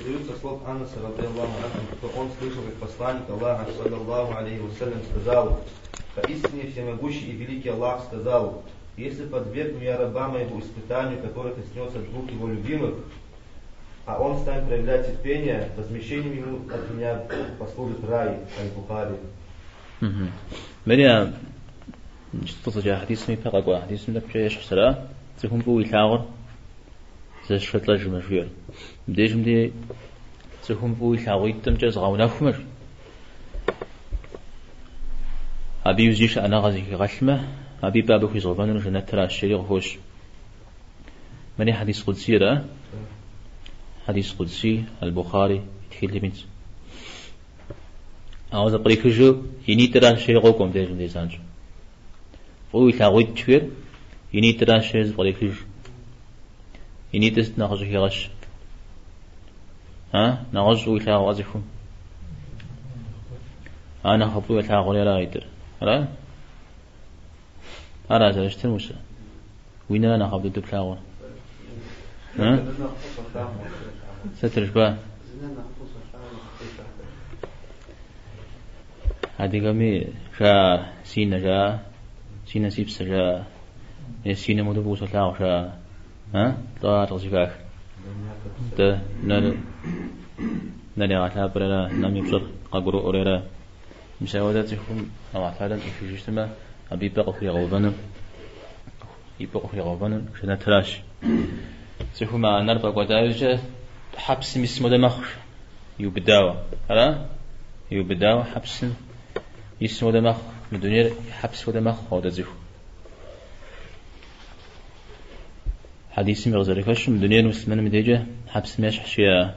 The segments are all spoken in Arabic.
передают со слов Анаса, радийаллаху анху, что он слышал, как посланник Аллаха, саллаллаху алейхи вассалям, сказал: «Поистине всемогущий и великий Аллах сказал: если подвергну я раба моего испытанию, которое коснется двух его любимых, а он станет проявлять терпение, возмещением ему от меня послужит рай». Аль-Бухари. مريا تطلع حديث مي بقى حديث من بجاش حسرا تكون بو يلاغر زي شفتلا جمشير بديش مدي تكون بو يلاغر تمجز غاونا خمر أبي يزيش أنا غازي غشمة أبي بابو في زربان رجنا ترى الشريق هوش مريا حديث قدسي را حديث قدسي البخاري تخيل بنت أوز بريكجو يني ترى الشريقكم ديش مدي سانج فو يلاغر تشير يني ترى الشريق بريكج يني تست ناقص هيغش ها ناقص ويلاغر وازيكم أنا خبرو يلاغر يا رايتر لا أنا زرشت موسى وين أنا خبرت بلاغر ها سترش با هذه كمي شا سينا جا سينا سيبس جا سينا مدبوس لاغ شا ها لا تغزيكاك ده نرى على برا نامي بصر قبرو أوريرا مساواتهم أو عثالة في جسمه أبي بقى في غوبان يبقى في غوبان شنا تراش سيهم مع نربا قدارجة حبس مسمى دمخ يبداوا هلا يبداوا حبس يسمى دمخ من دنيا حبس ودمخ هذا زيف حديث مغزركش من دنيا مسلمان مديجة حبس مش حشيا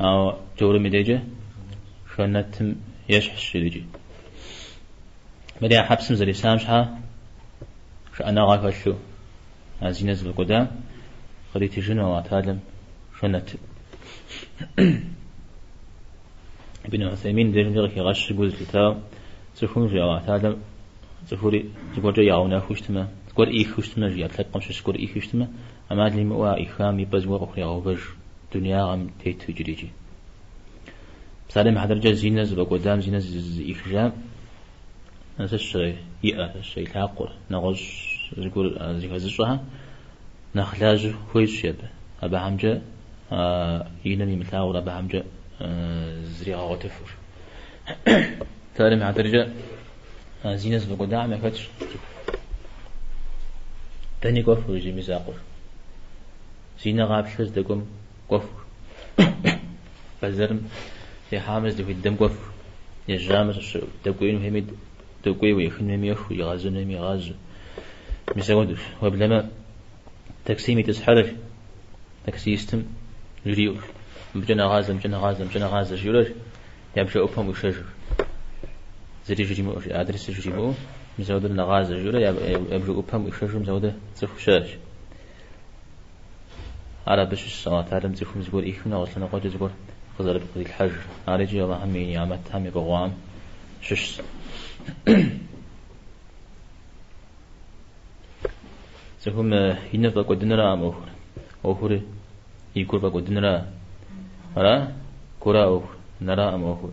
أو جور مديجة شنتم يشحش يجي بدي حبس مزري سامشها شو أنا غاف شو عايزين نزل قدام خليتي جنوا واتعلم شنت ابن عثيمين دير نغير يغش جوز الكتاب تفهم جا واتعلم تفوري تقول جا يعونا خوشتما تقول إيه خوشتما جي أتلقى مش تقول إيه خوشتما أما لي موا إخام يبز وقخ يعوبج دنيا عم تيت جريجي سالم حدرجة زينة زبا قدام زينة إخجام نفس الشيء يأ الشيء الحقور نغش زقول زيها نخلاج كويس شيء أبا حمجة ينمي مثاول أبا حمجة زريعة وتفر سالم حدرجة زينة زبا قدام ما كتش تاني قفر يجي مزاقر زينة غاب شوز دقم قفر فزرم يا حامز دو الدم قف يا جامس تقوين مهمد تقوي ويخن ميخ ويغازن ميغاز مسودش وبلما تكسيمي تسحرش تكسيستم جريور مجنا غاز جيولش يبشا أفهم وشجر زري جريمو أدرس جريمو مسود النغاز جيولا يبشا أفهم وشجر مسود تخشاش على بش السماء تعلم تخم زبور إيخنا وصلنا قد زبور خزر بقدي الحجر عارجي الله همي نعمت همي بغوام شش سهم ينفع قدنا أم أخر يقول بقدنا را كورا أخر نرى أم أخر